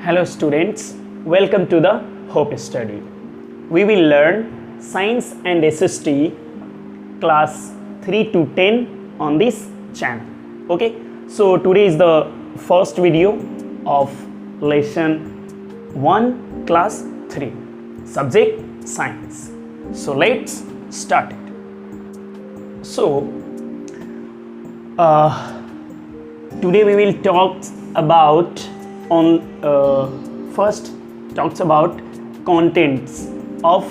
Hello students, welcome to the Hope Study. We will learn Science and SST class 3 to 10 on this channel. Okay, so today is the first video of lesson 1 class 3, subject science. So let's start it. So today we will talk about first talks about contents of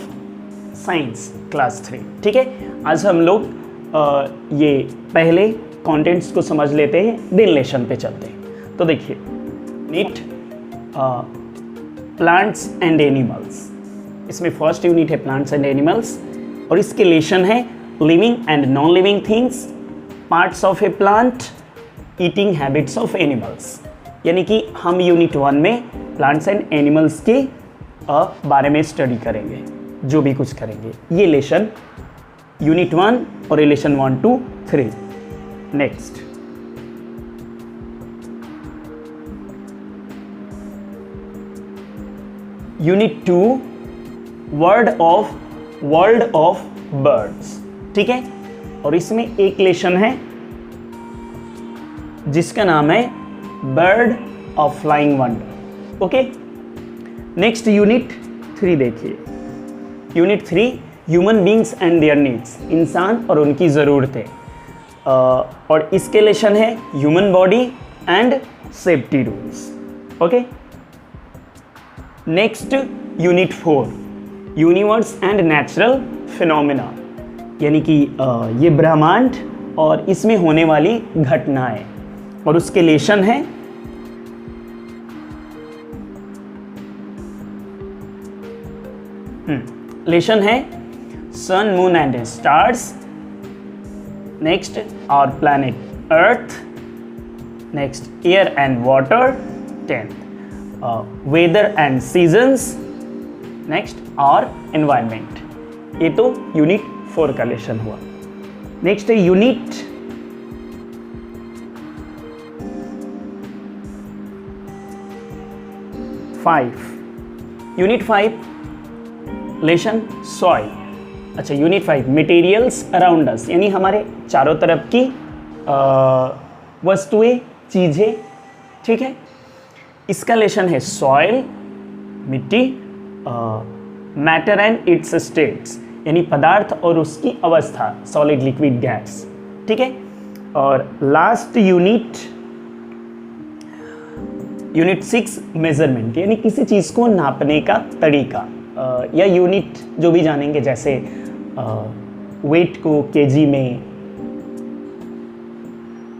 science class 3. ठीक है, आज हम लोग ये पहले contents को समझ लेते हैं, देन लेसन पे चलते हैं. तो देखिए, यूनिट प्लांट्स एंड एनिमल्स, इसमें फर्स्ट यूनिट है प्लांट्स एंड एनिमल्स और इसके लेसन है living and non living things, parts of A plant, eating habits of animals. यानी कि हम यूनिट 1 में प्लांट्स एंड एनिमल्स के बारे में स्टडी करेंगे, जो भी कुछ करेंगे. ये लेसन यूनिट 1 और lesson 1 to 3. Next, unit 2 world of birds. ठीक है, और इसमें एक लेसन है जिसका नाम है bird of flying wonder. Okay, next unit 3 देखिए. Unit 3 human beings and there needs, इंसान और उनकी ज़रूरतें, और इसके लेसन है human body and safety rules. Okay, next unit 4 universe and natural phenomena, यानी कि ये ब्रह्मांड और इसमें होने वाली घटनाएं, और उसके लेसन है लेसन है sun, moon and stars. Next our planet earth. Next air and water. 10th weather and seasons. Next our environment. ये तो यूनिट 4 का लेसन हुआ. नेक्स्ट है यूनिट 5. Unit 5 lesson soil. अच्छा, यूनिट 5 मटेरियल्स अराउंड अस, यानी हमारे चारों तरफ की वस्तुएं, चीज़ें. ठीक है, इसका लेसन है सॉइल, मिट्टी, मैटर एंड इट्स स्टेट्स, यानी पदार्थ और उसकी अवस्था, सॉलिड, लिक्विड, गैस. ठीक है, और लास्ट यूनिट 6 मेजरमेंट, यानी किसी चीज़ को नापने का तरीका, या यूनिट जो भी जानेंगे, जैसे वेट को केजी में,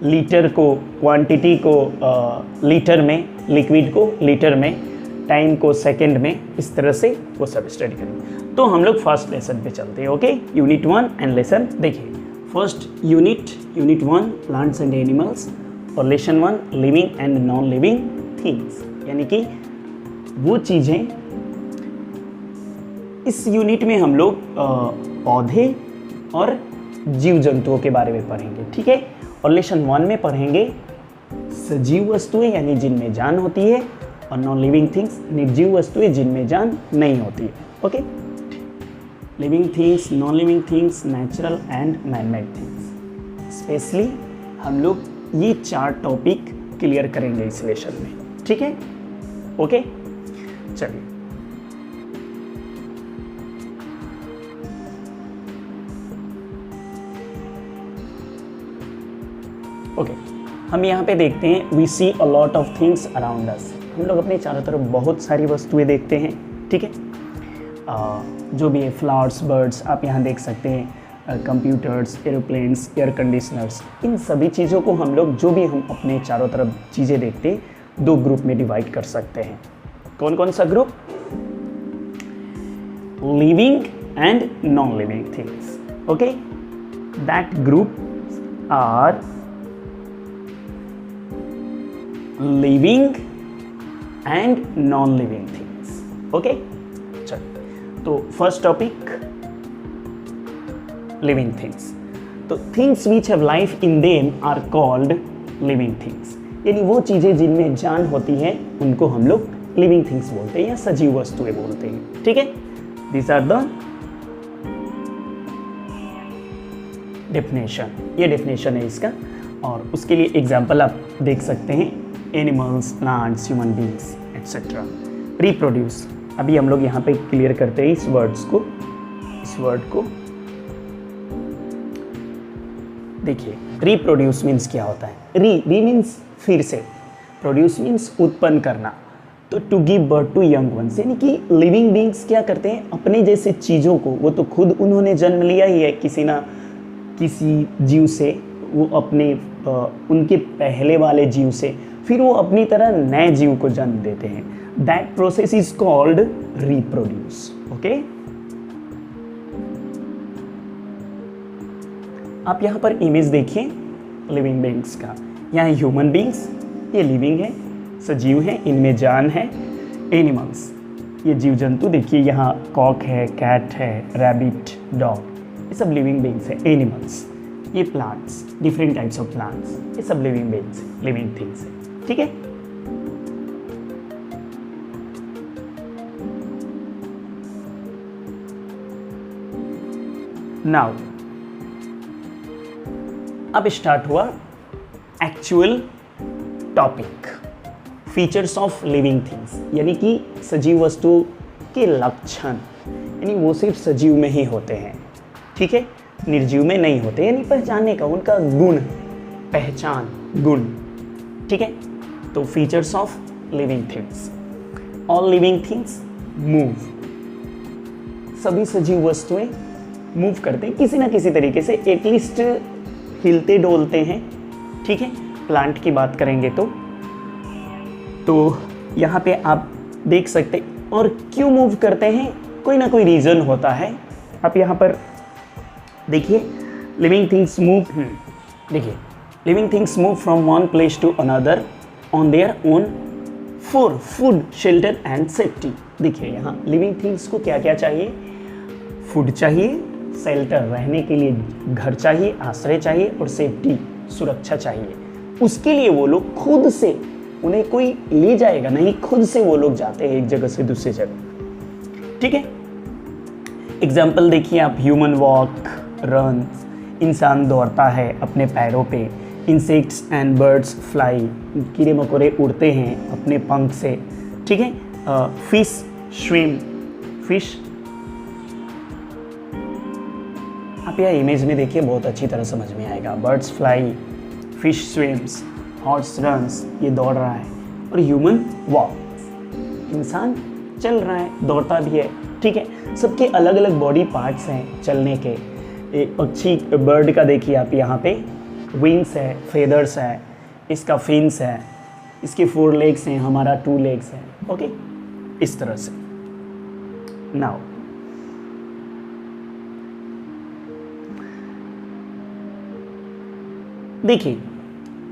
लीटर को, क्वांटिटी को लीटर में, लिक्विड को लीटर में, टाइम को सेकंड में, इस तरह से वो सब स्टडी करेंगे. तो हम लोग फर्स्ट लेसन पे चलते हैं. ओके, यूनिट 1 एंड लेसन देखिए. First unit 1 plants and animals और lesson 1 living and non living things, यानी कि वो चीज़ें. इस यूनिट में हम लोग पौधे और जीव जंतुओं के बारे में पढ़ेंगे. ठीक है, और लेसन 1 में पढ़ेंगे सजीव वस्तुएं, यानी जिनमें जान होती है, और नॉन लिविंग थिंग्स, निर्जीव वस्तुएं जिनमें जान नहीं होती है. Okay, living things, non living things, natural and man-made things. Specially हम लोग ये 4 टॉपिक क्लियर करेंगे इस लेसन में. ठीक है, ओके, चलिए. ओके, हम यहाँ पे देखते हैं we see a lot of things around us. हम लोग अपने चारों तरफ बहुत सारी वस्तुएं देखते हैं. ठीक है, जो भी है, फ्लावर्स, बर्ड्स, आप यहाँ देख सकते हैं, कंप्यूटर्स, एरोप्लेन्स, एयर कंडीशनर्स. इन सभी चीज़ों को हम लोग, जो भी हम अपने चारों तरफ चीज़ें देखते हैं, 2 ग्रुप में डिवाइड कर सकते हैं. कौन कौन सा group? Living and non living things. Okay, that group are living and non living things. Okay, चलिए. तो फर्स्ट टॉपिक लिविंग थिंग्स. तो things which have life in them are called living things, यानी वो चीज़ें जिनमें जान होती है उनको हम लोग लिविंग थिंग्स बोलते हैं या सजीव वस्तुएं बोलते हैं, ठीक है। दिस आर द डेफिनेशन, ये डेफिनेशन है इसका। और उसके लिए एग्जाम्पल आप देख सकते हैं, animals, plants, human beings etcetera. Reproduce, अभी हम लोग यहाँ पे क्लियर करते हैं इस वर्ड को। देखिए रिप्रोड्यूस मीन्स क्या होता है। री मीन्स फिर से, प्रोड्यूस मीन्स उत्पन्न करना। तो to give birth to young ones, यानी कि लिविंग बींग्स क्या करते हैं, अपने जैसे चीज़ों को, वो तो खुद उन्होंने जन्म लिया ही है किसी ना किसी जीव से, वो अपने उनके पहले वाले जीव से, फिर वो अपनी तरह नए जीव को जन्म देते हैं। That process is called reproduce. Okay, आप यहाँ पर इमेज देखिए लिविंग बींग्स का। यहाँ ह्यूमन बींग्स, ये लिविंग है, सजीव है, इनमें जान है। एनिमल्स, ये जीव जंतु, देखिए यहाँ कॉक है, कैट है, रैबिट, डॉग, ये सब लिविंग बींग्स है। एनिमल्स, ये plants, different types of plants, ये सब लिविंग बींग्स, लिविंग थिंग्स है, ठीक है। नाउ अब स्टार्ट हुआ actual topic, features of living things, यानी कि सजीव वस्तु के लक्षण, यानी वो सिर्फ सजीव में ही होते हैं, ठीक है, निर्जीव में नहीं होते, यानी पहचानने का, उनका गुण, पहचान, गुण, ठीक है। तो features of living things, all living things move, सभी सजीव वस्तुएं मूव करते हैं किसी ना किसी तरीके से, एटलीस्ट हिलते डोलते हैं, ठीक है। प्लांट की बात करेंगे तो यहाँ पे आप देख सकते, और क्यों मूव करते हैं, कोई ना कोई रीज़न होता है। आप यहाँ पर देखिए लिविंग थिंग्स मूव, देखिए living things move from one place to another on their own for food, shelter and safety. देखिए यहाँ लिविंग थिंग्स को क्या क्या चाहिए, फूड चाहिए, शेल्टर रहने के लिए घर चाहिए, आश्रय चाहिए, और सेफ्टी सुरक्षा चाहिए। उसके लिए वो लोग खुद से, उन्हें कोई ले जाएगा नहीं, खुद से वो लोग जाते हैं एक जगह से दूसरी जगह, ठीक है। एग्जाम्पल देखिए आप, ह्यूमन वॉक, रन, इंसान दौड़ता है अपने पैरों पे, इंसेक्ट्स एंड बर्ड्स फ्लाई, कीड़े मकोड़े उड़ते हैं अपने पंख से, ठीक है। फिश स्विम, फिश, आप यह इमेज में देखिए बहुत अच्छी तरह समझ में आएगा। Birds fly, fish swims, horse runs, ये दौड़ रहा है, और ह्यूमन वॉक, इंसान चल रहा है, दौड़ता भी है, ठीक है। सबके अलग अलग बॉडी पार्ट्स हैं चलने के। एक पक्षी, बर्ड का देखिए आप यहाँ पे, विंग्स है, फेदर्स है, इसका फिन्स है, इसके 4 लेग्स हैं, हमारा 2 लेग्स हैं, ओके, इस तरह से। नाउ देखिए,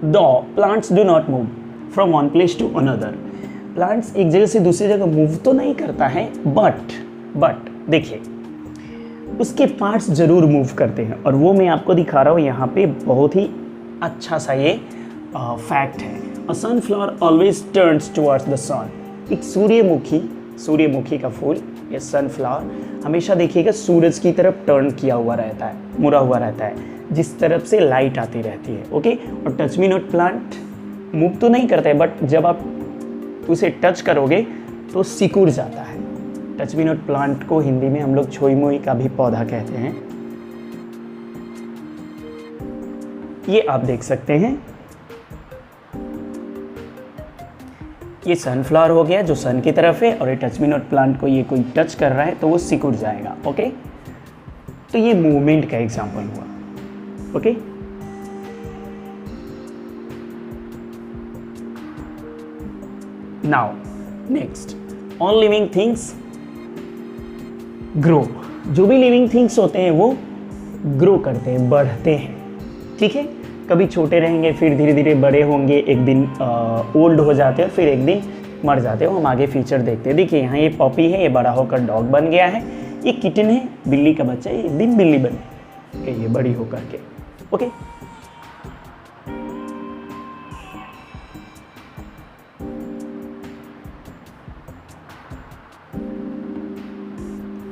the plants do not move from one place to another, plants एक जगह से दूसरी जगह मूव तो नहीं करता है, बट देखिए उसके पार्ट्स जरूर मूव करते हैं, और वो मैं आपको दिखा रहा हूँ यहाँ पे, बहुत ही अच्छा सा ये फैक्ट है। A sunflower always turns towards the sun, एक सूर्यमुखी का फूल, ये सनफ्लावर हमेशा देखिएगा सूरज की तरफ टर्न किया हुआ रहता है, मुड़ा हुआ रहता है, जिस तरफ से लाइट आती रहती है, ओके। और touch me not plant move तो नहीं करता है, बट जब आप उसे टच करोगे तो सिकुड़ जाता है। टच मी नॉट प्लांट को हिंदी में हम लोग छोई मोई का भी पौधा कहते हैं। ये आप देख सकते हैं, ये सनफ्लावर हो गया जो सन की तरफ है, और ये टच मी नॉट प्लांट को ये कोई टच कर रहा है तो वो सिकुड़ जाएगा, ओके। तो ये मूवमेंट का एग्जांपल हुआ, okay. Now next, all living things grow, जो भी लिविंग थिंग्स होते हैं वो ग्रो करते हैं, बढ़ते हैं, ठीक है। कभी छोटे रहेंगे, फिर धीरे धीरे बड़े होंगे, एक दिन ओल्ड हो जाते हैं, फिर एक दिन मर जाते हो। हम आगे फीचर देखते हैं। देखिए यहाँ ये पॉपी है, ये बड़ा होकर डॉग बन गया है, ये किटन है, बिल्ली का बच्चा है, एक दिन बिल्ली बनी, ये बड़ी होकर के, ओके।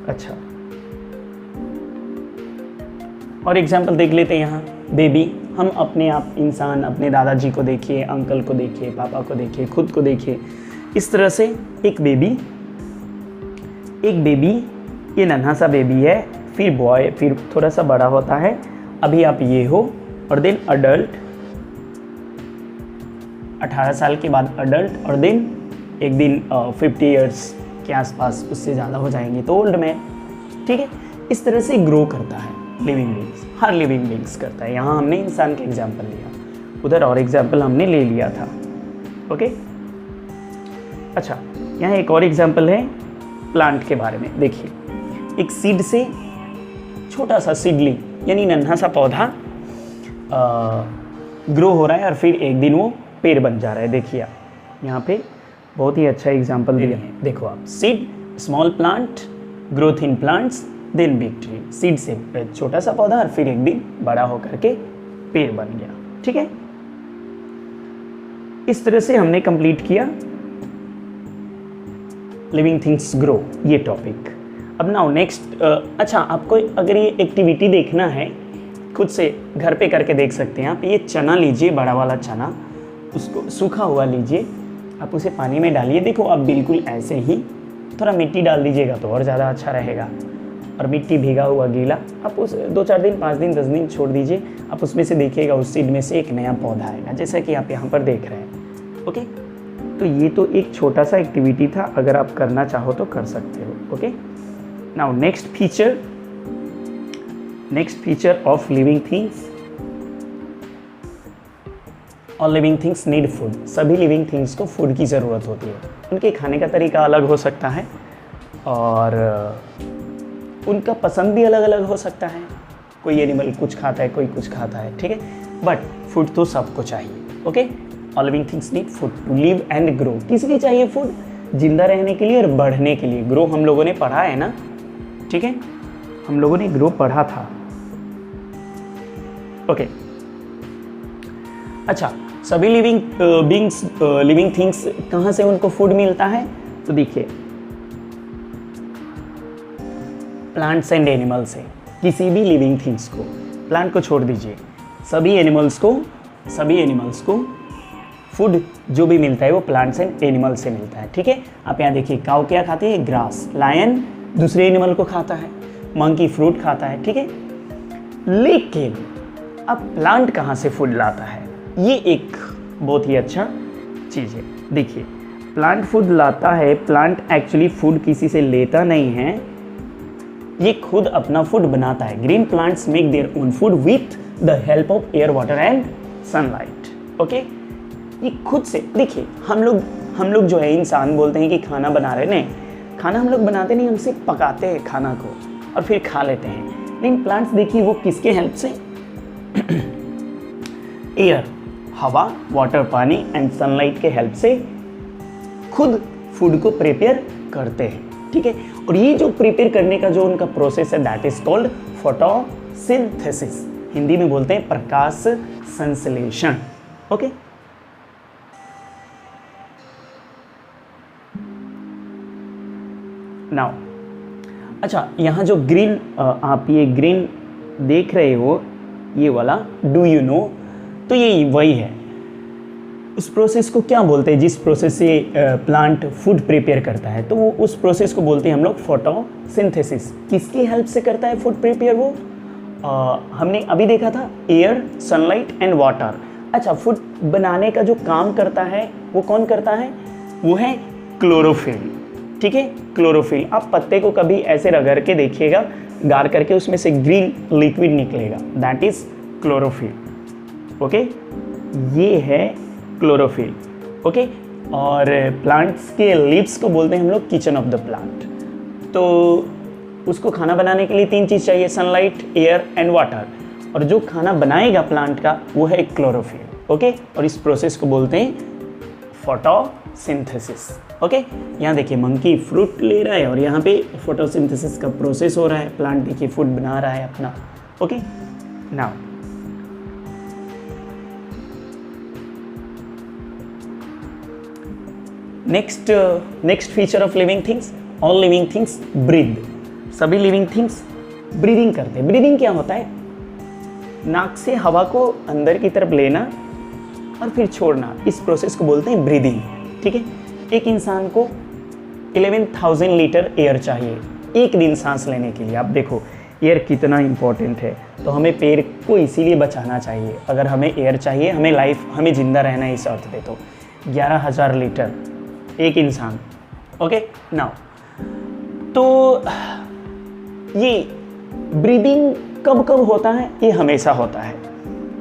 अच्छा, और एग्जाम्पल देख लेते हैं यहाँ। बेबी, हम अपने आप इंसान अपने दादाजी को देखिए, अंकल को देखिए, पापा को देखिए, खुद को देखिए। इस तरह से एक बेबी, ये नन्हा सा बेबी है, फिर बॉय, फिर थोड़ा सा बड़ा होता है, अभी आप ये हो, और देन अडल्ट, 18 साल के बाद अडल्ट, और देन एक दिन 50 इयर्स के आसपास, उससे ज़्यादा हो जाएंगे तो ओल्ड मैन। ठीक है, इस तरह से ग्रो करता है लिविंग बींग्स, हर लिविंग बींग्स करता है। यहाँ हमने इंसान के एग्जाम्पल लिया, उधर और एग्जाम्पल हमने ले लिया था। ओके, अच्छा, यहाँ एक और एग्जाम्पल है प्लांट के बारे में। देखिए, एक सीड से छोटा सा सीडलिंग यानी नन्हा सा पौधा ग्रो हो रहा है और फिर एक दिन वो पेड़ बन जा रहा है। देखिए आप यहाँ पे बहुत ही अच्छा एग्जाम्पल दिया है। देखो आप, seed, small plant, growth in plants, then big tree. Seed से छोटा सा पौधा और फिर एक दिन बड़ा होकर के पेड़ बन गया। ठीक है, इस तरह से हमने कंप्लीट किया लिविंग थिंग्स ग्रो ये टॉपिक। अब नाउ नेक्स्ट, अच्छा, आपको अगर ये एक्टिविटी देखना है खुद से घर पे करके देख सकते हैं आप। ये चना लीजिए, बड़ा वाला चना, उसको सूखा हुआ लीजिए, आप उसे पानी में डालिए। देखो आप बिल्कुल ऐसे ही, थोड़ा मिट्टी डाल दीजिएगा तो और ज़्यादा अच्छा रहेगा। और मिट्टी भीगा हुआ गीला, आप उस 2-4 दिन, 5 दिन, 10 दिन छोड़ दीजिए। आप उसमें से देखिएगा, उस सीड में से एक नया पौधा आएगा, जैसा कि आप यहाँ पर देख रहे हैं। ओके, तो ये तो एक छोटा सा एक्टिविटी था, अगर आप करना चाहो तो कर सकते हो। Okay, now next feature of living things. All living things need food. सभी लिविंग थिंग्स को फूड की ज़रूरत होती है। उनके खाने का तरीका अलग हो सकता है और उनका पसंद भी अलग अलग हो सकता है। कोई एनिमल कुछ खाता है, कोई कुछ खाता है, ठीक है, बट फूड तो सबको चाहिए। Okay, all living things need food to live and grow. किस लिए चाहिए फूड? जिंदा रहने के लिए और बढ़ने के लिए। ग्रो हम लोगों ने पढ़ा है ना, ठीक है, हम लोगों ने ग्रो पढ़ा था। ओके, अच्छा, सभी लिविंग थिंग्स कहाँ से उनको फूड मिलता है? तो देखिए, प्लांट्स एंड एनिमल से। किसी भी लिविंग थिंग्स को, प्लांट को छोड़ दीजिए, सभी एनिमल्स को फूड जो भी मिलता है वो प्लांट्स एंड एनिमल से मिलता है। ठीक है, आप यहाँ देखिए, काऊ क्या खाती है? ग्रास। लायन दूसरे एनिमल को खाता है, मंकी फ्रूट खाता है। ठीक है, लेकिन अब प्लांट कहाँ से फूड लाता है? ये एक बहुत ही अच्छा चीज़ है। देखिए, प्लांट फूड लाता है। प्लांट एक्चुअली फूड किसी से लेता नहीं है, ये खुद अपना फूड बनाता है। Green plants make their own food with the help of air, water and sunlight. Okay, ये खुद से। देखिए, हम लोग जो है इंसान बोलते हैं कि खाना बना रहे, नहीं, खाना हम लोग बनाते नहीं, हम सिर्फ पकाते हैं खाना को और फिर खा लेते हैं। लेकिन प्लांट्स देखिए, वो किसके हेल्प से? एयर, हवा, वाटर, पानी एंड सनलाइट के हेल्प से खुद फूड को प्रिपेयर करते हैं। ठीक है, और ये जो प्रिपेयर करने का जो उनका प्रोसेस है, that is called photosynthesis. Hindi में बोलते हैं प्रकाश संश्लेषण। ओके, नाउ, अच्छा, यहाँ जो ग्रीन, आप ये ग्रीन देख रहे हो, ये वाला, डू यू नो, तो ये वही है। उस प्रोसेस को क्या बोलते हैं? जिस प्रोसेस से प्लांट फूड प्रिपेयर करता है, तो वो उस प्रोसेस को बोलते हैं हम लोग फोटोसिंथेसिस। किसकी हेल्प से करता है फूड प्रिपेयर? वो हमने अभी देखा था, एयर, सनलाइट एंड वाटर। अच्छा, फूड बनाने का जो काम करता है वो कौन करता है? वो है क्लोरोफिल। ठीक है, क्लोरोफिल। आप पत्ते को कभी ऐसे रगड़ के देखिएगा, गार करके उसमें से ग्रीन लिक्विड निकलेगा, दैट इज क्लोरोफिल। ओके, ये है क्लोरोफिल। ओके, और प्लांट्स के लीव्स को बोलते हैं हम लोग किचन ऑफ द प्लांट। तो उसको खाना बनाने के लिए 3 चीज़ चाहिए, सनलाइट, एयर एंड वाटर। और जो खाना बनाएगा प्लांट का वो है क्लोरोफिल। ओके, और इस प्रोसेस को बोलते हैं फोटोसिंथेसिस। ओके, यहाँ देखिए, मंकी फ्रूट ले रहा है और यहाँ पे फोटोसिंथेसिस का प्रोसेस हो रहा है। प्लांट देखिए फूड बना रहा है अपना। Okay, now next feature of living things, all living things breathe. सभी लिविंग थिंग्स ब्रीदिंग करते हैं। ब्रीदिंग क्या होता है? नाक से हवा को अंदर की तरफ लेना और फिर छोड़ना, इस प्रोसेस को बोलते हैं ब्रीदिंग। ठीक है, एक इंसान को 11,000 लीटर एयर चाहिए एक दिन सांस लेने के लिए। आप देखो एयर कितना इंपॉर्टेंट है, तो हमें पेड़ को इसीलिए बचाना चाहिए। अगर हमें एयर चाहिए, हमें लाइफ, हमें जिंदा रहना है इस अर्थ पे, तो 11,000 लीटर एक इंसान। ओके नाउ, तो ये ब्रीदिंग कब कब होता है? ये हमेशा होता है।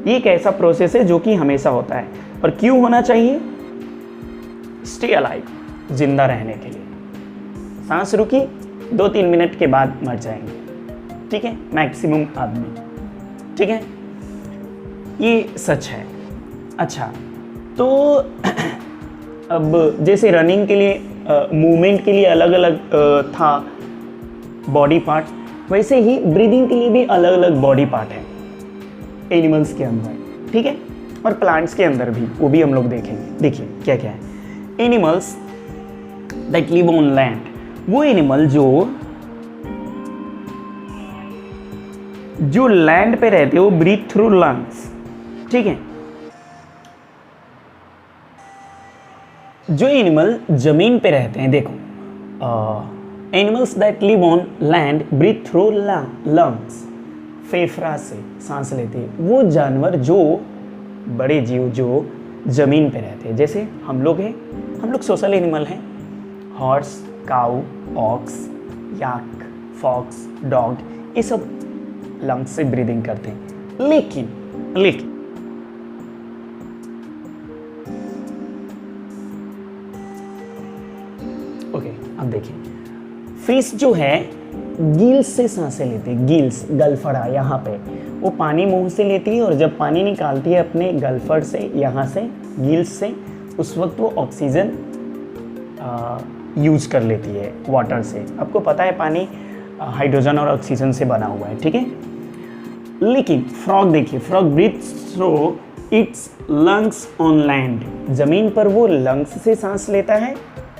ये एक ऐसा प्रोसेस है जो कि हमेशा होता है। और क्यों होना चाहिए? स्टे अलाइव, जिंदा रहने के लिए। सांस रुकी 2-3 मिनट के बाद मर जाएंगे, ठीक है, मैक्सिमम आदमी। ठीक है, ये सच है। अच्छा, तो अब जैसे रनिंग के लिए, मूवमेंट के लिए अलग अलग था बॉडी पार्ट, वैसे ही ब्रीदिंग के लिए भी अलग अलग बॉडी पार्ट है एनिमल्स के अंदर। ठीक है, और प्लांट्स के अंदर भी, वो भी हम लोग देखेंगे। देखिए क्या क्या है। Animals that live on land, वो एनिमल जो लैंड पे रहते हैं वो ब्रीथ थ्रू लंग्स। ठीक है, जो एनिमल जमीन पे रहते हैं, देखो animals that live on land breathe through lungs, फेफड़ा से सांस लेते हैं। वो जानवर, जो बड़े जीव जो जमीन पे रहते हैं, जैसे हम लोग हैं, हम लोग सोशल एनिमल हैं। हॉर्स, काऊ, ऑक्स, याक, फॉक्स, डॉग, ये सब लंग्स से ब्रीदिंग करते हैं। लेकिन ओके, अब देखिए, फिश जो है गिल्स से सांसें लेती है। गिल्स, गलफड़ा, यहाँ पे वो पानी मुंह से लेती है, और जब पानी निकालती है अपने गलफड़ से, यहाँ से गिल्स से, उस वक्त वो ऑक्सीजन यूज कर लेती है वाटर से। आपको पता है पानी हाइड्रोजन और ऑक्सीजन से बना हुआ है। ठीक है, लेकिन फ्रॉग देखिए, frog breathes through its lungs on land, जमीन पर वो लंग्स से सांस लेता है।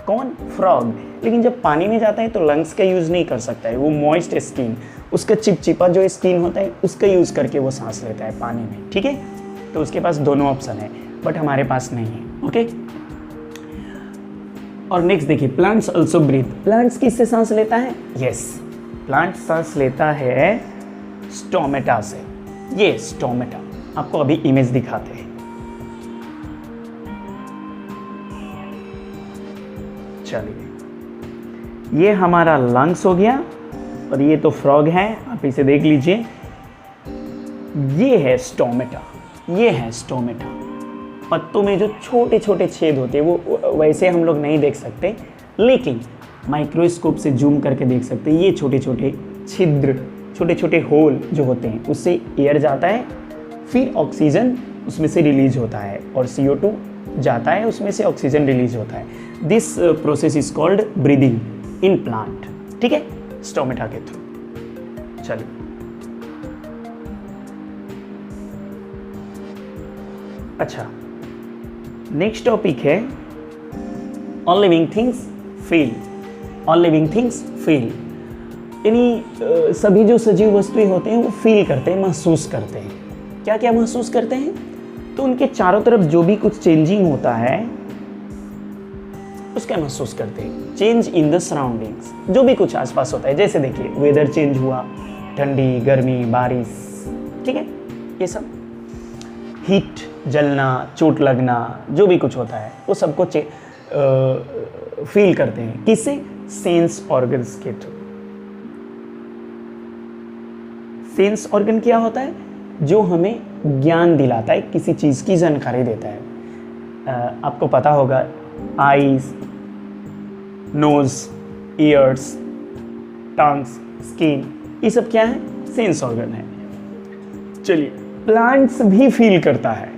कौन? फ्रॉग। लेकिन जब पानी में जाता है तो लंग्स का यूज़ नहीं कर सकता है, वो मॉइस्ट स्किन, उसका चिपचिपा जो स्किन होता है उसका यूज़ करके वो सांस लेता है पानी में। ठीक है, तो उसके पास दोनों ऑप्शन है, बट हमारे पास नहीं है। ओके, और नेक्स्ट देखिए, प्लांट्स ऑल्सो ब्रीथ। प्लांट्स किससे सांस लेता है? यस, प्लांट सांस लेता है स्टोमेटा से। ये स्टोमेटा, आपको अभी इमेज दिखाते हैं। चलिए, ये हमारा लंग्स हो गया, और ये तो फ्रॉग है, आप इसे देख लीजिए। ये है स्टोमेटा, ये है स्टोमेटा। पत्तों में जो छोटे छोटे छेद होते हैं वो वैसे हम लोग नहीं देख सकते, लेकिन माइक्रोस्कोप से जूम करके देख सकते हैं। ये छोटे छोटे छिद्र, छोटे छोटे होल जो होते हैं, उससे एयर जाता है, फिर ऑक्सीजन उसमें से रिलीज होता है, और CO2 जाता है, उसमें से ऑक्सीजन रिलीज होता है। This process is called breathing in plant. ठीक है, स्टोमेटा के थ्रू। चलिए, अच्छा, नेक्स्ट टॉपिक है all living things feel. All living things feel, यानी सभी जो सजीव वस्तुएं होते हैं वो फील करते हैं, महसूस करते हैं। क्या क्या महसूस करते हैं? तो उनके चारों तरफ जो भी कुछ चेंजिंग होता है उसका महसूस करते हैं। चेंज इन द सराउंडिंग्स, जो भी कुछ आसपास होता है, जैसे देखिए वेदर चेंज हुआ, ठंडी, गर्मी, बारिश, ठीक है, ये सब हीट, जलना, चोट लगना, जो भी कुछ होता है वो सबको फील करते हैं। किससे? सेंस ऑर्गन्स के थ्रू। सेंस ऑर्गन क्या होता है? जो हमें ज्ञान दिलाता है, किसी चीज़ की जानकारी देता है। आपको पता होगा, eyes, nose, ears, tongues, skin, ये सब क्या है? सेंस ऑर्गन है। चलिए, प्लांट्स भी फील करता है।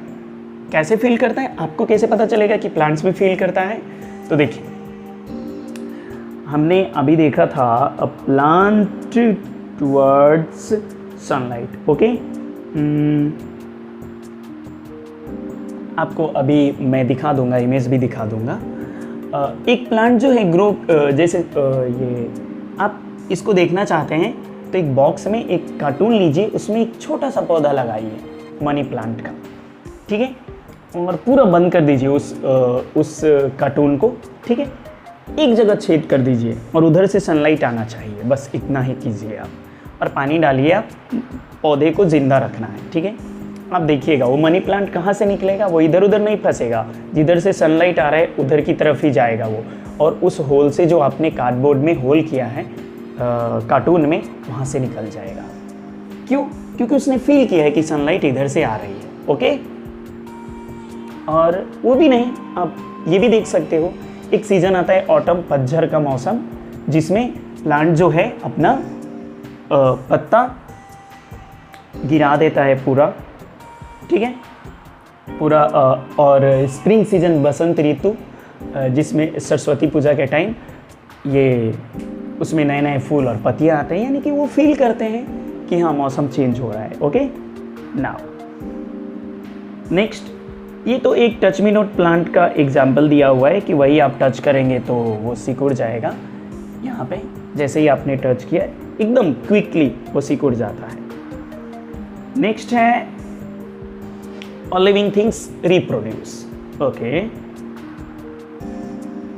कैसे फील करता है? आपको कैसे पता चलेगा कि प्लांट्स भी फील करता है? तो देखिए, हमने अभी देखा था a plant towards sunlight. Okay, आपको अभी मैं दिखा दूंगा, इमेज भी दिखा दूंगा। एक प्लांट जो है ग्रो, जैसे ये आप इसको देखना चाहते हैं तो एक बॉक्स में एक कार्टून लीजिए, उसमें एक छोटा सा पौधा लगाइए मनी प्लांट का, ठीक है, और पूरा बंद कर दीजिए उस कार्टून को, ठीक है, एक जगह छेद कर दीजिए और उधर से सनलाइट आना चाहिए, बस इतना ही कीजिए आप, और पानी डालिए, आप पौधे को ज़िंदा रखना है, ठीक है। आप देखिएगा वो मनी प्लांट कहाँ से निकलेगा, वो इधर उधर नहीं फंसेगा, जिधर से सनलाइट आ रहा है उधर की तरफ ही जाएगा वो, और उस होल से जो आपने कार्डबोर्ड में होल किया है कार्टून में, वहाँ से निकल जाएगा। क्यों? क्योंकि उसने फील किया है कि सनलाइट इधर से आ रही है, ओके। और वो भी नहीं, आप ये भी देख सकते हो, एक सीज़न आता है ऑटम, पतझड़ का मौसम, जिसमें प्लांट जो है अपना पत्ता गिरा देता है पूरा, ठीक है, पूरा। और स्प्रिंग सीजन, बसंत ऋतु, जिसमें सरस्वती पूजा के टाइम ये उसमें नए नए फूल और पत्तियाँ आते हैं, यानी कि वो फील करते हैं कि हाँ मौसम चेंज हो रहा है, ओके। नाउ नेक्स्ट, ये तो एक टच मी नॉट प्लांट का एग्जाम्पल दिया हुआ है कि वही आप टच करेंगे तो वो सिकुड़ जाएगा। यहाँ पे जैसे ही आपने टच किया एकदम क्विकली वो सिकुड़ जाता है। नेक्स्ट है all living things reproduce, okay.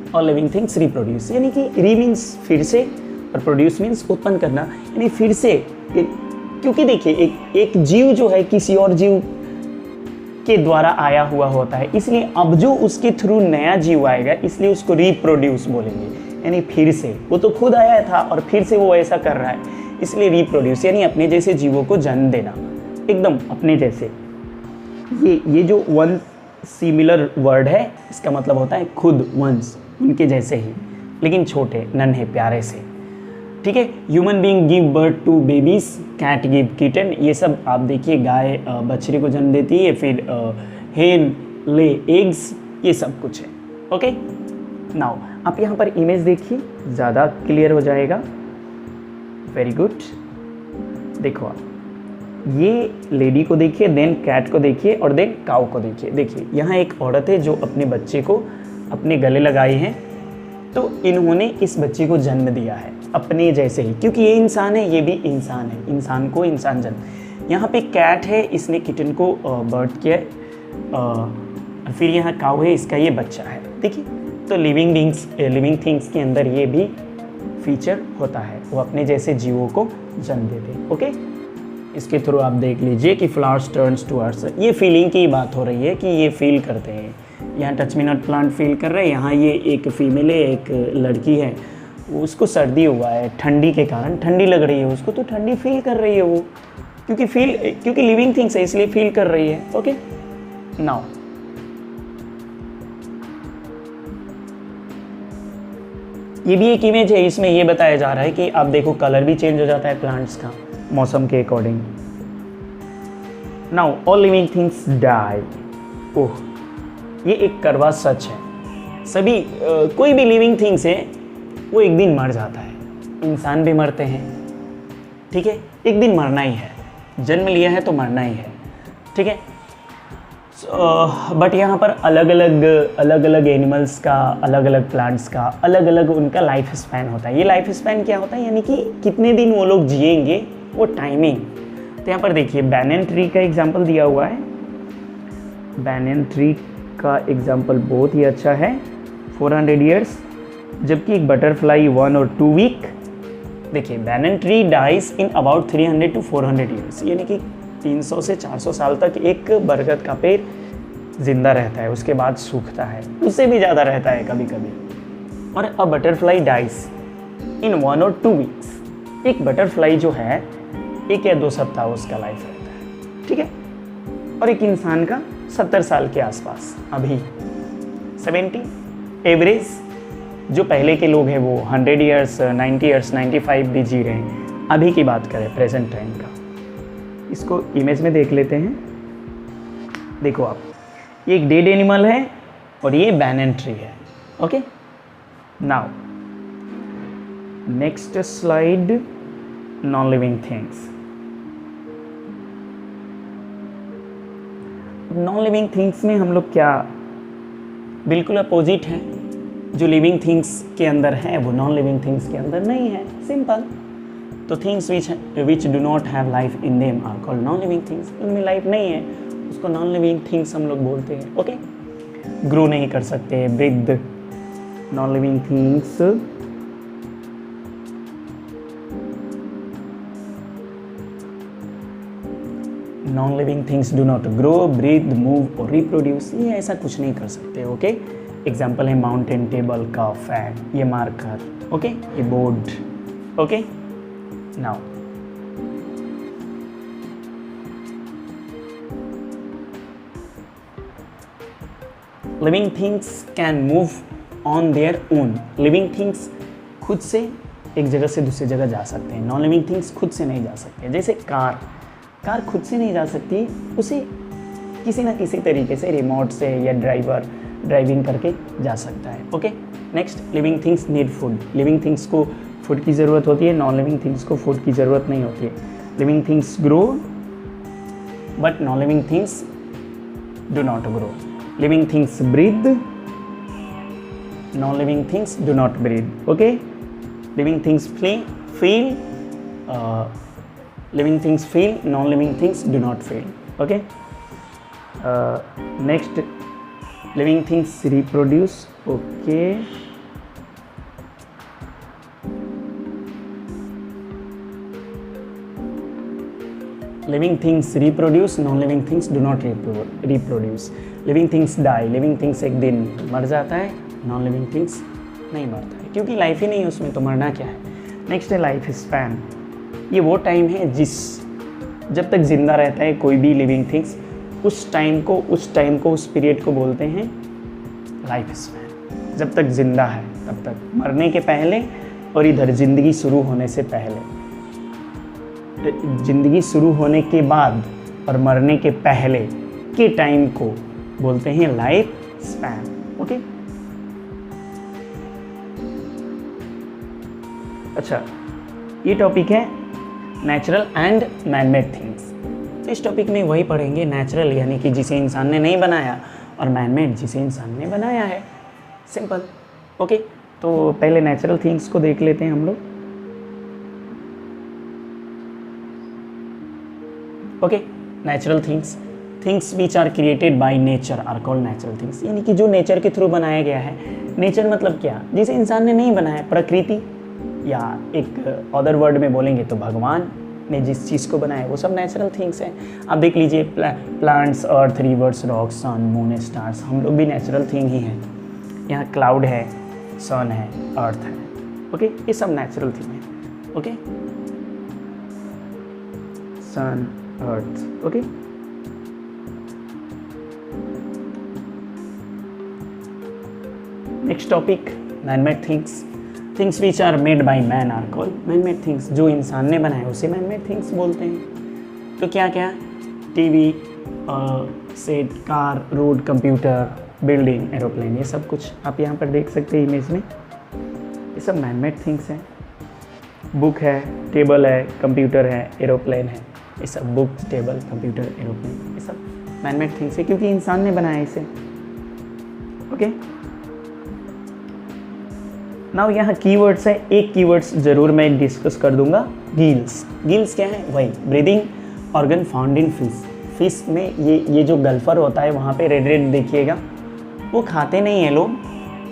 All living things reproduce, यानी कि री मीन्स फिर से और प्रोड्यूस मीन्स उत्पन्न करना, यानी फिर से। क्योंकि देखिए एक जीव जो है किसी और जीव के द्वारा आया हुआ होता है, इसलिए अब जो उसके थ्रू नया जीव आएगा इसलिए उसको रिप्रोड्यूस बोलेंगे, यानी फिर से। वो तो खुद आया था और फिर से वो ऐसा कर रहा है, इसलिए रिप्रोड्यूस, यानी अपने जैसे जीवों को जन्म देना, एकदम अपने जैसे। ये जो वन सिमिलर वर्ड है, इसका मतलब होता है खुद, वंस, उनके जैसे ही, लेकिन छोटे, नन्हे, प्यारे से, ठीक है। Human being give birth to babies, cat give kitten, ये सब आप देखिए, गाय बछड़े को जन्म देती है, फिर हेन ले एग्स, ये सब कुछ है, ओके। नाउ आप यहाँ पर इमेज देखिए, ज़्यादा क्लियर हो जाएगा। वेरी गुड, देखो आप ये लेडी को देखिए, देन कैट को देखिए और देन काऊ को देखिए। देखिए यहाँ एक औरत है जो अपने बच्चे को अपने गले लगाए हैं, तो इन्होंने इस बच्चे को जन्म दिया है अपने जैसे ही, क्योंकि ये इंसान है, ये भी इंसान है, इंसान को इंसान जन्म। यहाँ पे कैट है, इसने किटन को बर्थ किया है, फिर यहाँ काऊ है, इसका ये बच्चा है। देखिए तो लिविंग थिंग्स के अंदर ये भी फीचर होता है, वो अपने जैसे जीवों को जन्म देते हैं, ओके। इसके थ्रू आप देख लीजिए कि फ्लावर्स टर्न्स टू अर्थ, ये फीलिंग की बात हो रही है कि ये फील करते हैं। यहाँ touch me not plant feel कर रहे हैं, यहाँ ये एक फीमेल है, एक लड़की है, उसको सर्दी हुआ है ठंडी के कारण, ठंडी लग रही है उसको, तो ठंडी फील कर रही है वो, क्योंकि लिविंग थिंग्स है इसलिए फील कर रही है, ओके। नाउ ये भी एक इमेज है, इसमें ये बताया जा रहा है कि आप देखो कलर भी चेंज हो जाता है प्लांट्स का मौसम के according. Now all living things die, oh ये एक कड़वा सच है, सभी कोई भी लिविंग थिंग्स है वो एक दिन मर जाता है, इंसान भी मरते हैं, ठीक है, एक दिन मरना ही है, जन्म लिया है तो मरना ही है, ठीक है। बट यहाँ पर अलग अलग एनिमल्स का, अलग अलग प्लांट्स का अलग अलग उनका लाइफ स्पैन होता है। ये लाइफ स्पैन क्या होता है, यानी कि कितने दिन वो लोग जिएंगे, वो टाइमिंग। तो यहाँ पर देखिए बैनन ट्री का एग्जांपल दिया हुआ है, बैनन ट्री का एग्जांपल बहुत ही अच्छा है, 400 ईयर्स, जबकि एक बटरफ्लाई 1 और 2 वीक। देखिए banyan tree dies in about 300 to 400 years, यानी कि 300 से 400 साल तक एक बरगद का पेड़ जिंदा रहता है, उसके बाद सूखता है, उससे भी ज़्यादा रहता है कभी कभी। और a butterfly dies in 1 or 2 weeks, एक बटरफ्लाई जो है 1 या 2 सप्ताह उसका लाइफ रहता है, ठीक है। और एक इंसान का 70 साल के आसपास, अभी 70 एवरेज। जो पहले के लोग हैं वो 100 ईयर्स, 90 ईयर्स, 95 भी जी रहे हैं। अभी की बात करें प्रेजेंट टाइम का, इसको इमेज में देख लेते हैं। देखो आप, ये एक डेड एनिमल है और ये बैनन ट्री है, okay. Now next slide, non living things. Non living things में हम लोग क्या, बिल्कुल अपोजिट है। जो लिविंग थिंग्स के अंदर है वो नॉन लिविंग थिंग्स के अंदर नहीं है, सिंपल। तो things which do not have life in them are called non living things. उनमें लाइफ नहीं है, उसको नॉन लिविंग थिंग्स हम लोग बोलते हैं। ओके, ग्रो नहीं कर सकते, breathe, non living things non living things do not grow, breathe, move और रिप्रोड्यूस, ये ऐसा कुछ नहीं कर सकते। ओके, एग्जाम्पल है माउंटेन, टेबल, कप, फैन, ये मार्कर, ओके, ये board. Okay, now living things can move on their own. Living things खुद से एक जगह से दूसरी जगह जा सकते हैं, नॉन लिविंग थिंग्स खुद से नहीं जा सकते। जैसे कार खुद से नहीं जा सकती, उसे किसी ना किसी तरीके से रिमोट से या ड्राइविंग करके जा सकता है। Okay, next, living things need food. Living things को फूड की ज़रूरत होती है, नॉन लिविंग थिंग्स को फूड की ज़रूरत नहीं होती है। Living things grow but non living things do not grow. Living things breathe, non living things do not breathe. Okay, living things feel, living things feel, non-living things do not feel. Okay, next, living things reproduce. Okay, living things reproduce, non-living things do not reproduce. living things die, living things एक दिन मर जाता है, non-living things नहीं मरता है, क्योंकि life ही नहीं है उसमें, तो मरना क्या है। नेक्स्ट है लाइफ स्पैन। ये वो टाइम है जब तक जिंदा रहता है कोई भी लिविंग थिंग्स, उस टाइम को उस पीरियड को बोलते हैं लाइफ स्पैन। जब तक जिंदा है तब तक, मरने के पहले और इधर ज़िंदगी शुरू होने से पहले, ज़िंदगी शुरू होने के बाद और मरने के पहले के टाइम को बोलते हैं लाइफ स्पैन। ओके, अच्छा, ये टॉपिक है नेचुरल एंड मैनमेड थिंग्स। तो इस टॉपिक में वही पढ़ेंगे, नेचुरल यानी कि जिसे इंसान ने नहीं बनाया, और मैनमेड जिसे इंसान ने बनाया है, सिंपल। ओके, तो पहले नेचुरल थिंग्स को देख लेते हैं हम लोग। Okay, natural things which are created by nature are called natural things, यानी कि जो नेचर के थ्रू बनाया गया है। नेचर मतलब क्या, जिसे इंसान ने नहीं बनाया, प्रकृति, या एक अदर वर्ड में बोलेंगे तो भगवान ने जिस चीज़ को बनाया, वो सब नेचुरल थिंग्स हैं। आप देख लीजिए, प्लांट्स, अर्थ, रिवर्स, रॉक, सन, मून, स्टार्स, हम लोग भी नेचुरल थिंग ही हैं। यहाँ क्लाउड है, सन है, अर्थ है। ओके, ये सब नेचुरल थिंग है। Okay, sun, earth. Okay, next topic, manmade things. Things which are made by man are called manmade things. जो इंसान ने बनाए उसे मैनमेड थिंग्स बोलते हैं। तो क्या क्या, TV, set, car, road, computer, building, aeroplane, ये सब कुछ आप यहाँ पर देख सकते हैं इमेज में, ये सब मैनमेड थिंग्स हैं। बुक है, टेबल है, कंप्यूटर है, एरोप्लेन है, ये सब बुक, टेबल, कंप्यूटर, एरोप्लेन, ये सब मैनमेड थिंग्स है क्योंकि इंसान ने बनाया इसे। ओके, नाउ यहाँ कीवर्ड्स है, एक कीवर्ड्स जरूर मैं डिस्कस कर दूंगा, गिल्स। गिल्स क्या है, वही breathing organ found in fish. Fish में ये जो गल्फर होता है वहाँ पे रेड रेड देखिएगा, वो खाते नहीं हैं लोग,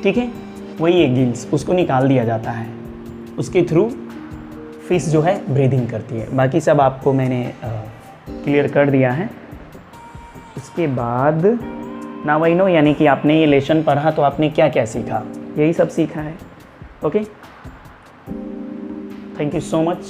ठीक है, वही है गिल्स, उसको निकाल दिया जाता है, उसके थ्रू फिश जो है ब्रीदिंग करती है। बाकी सब आपको मैंने क्लियर कर दिया है। उसके बाद नाउ आई नो, यानी कि आपने ये लेसन पढ़ा तो आपने क्या क्या सीखा, यही सब सीखा है। Okay, thank you so much.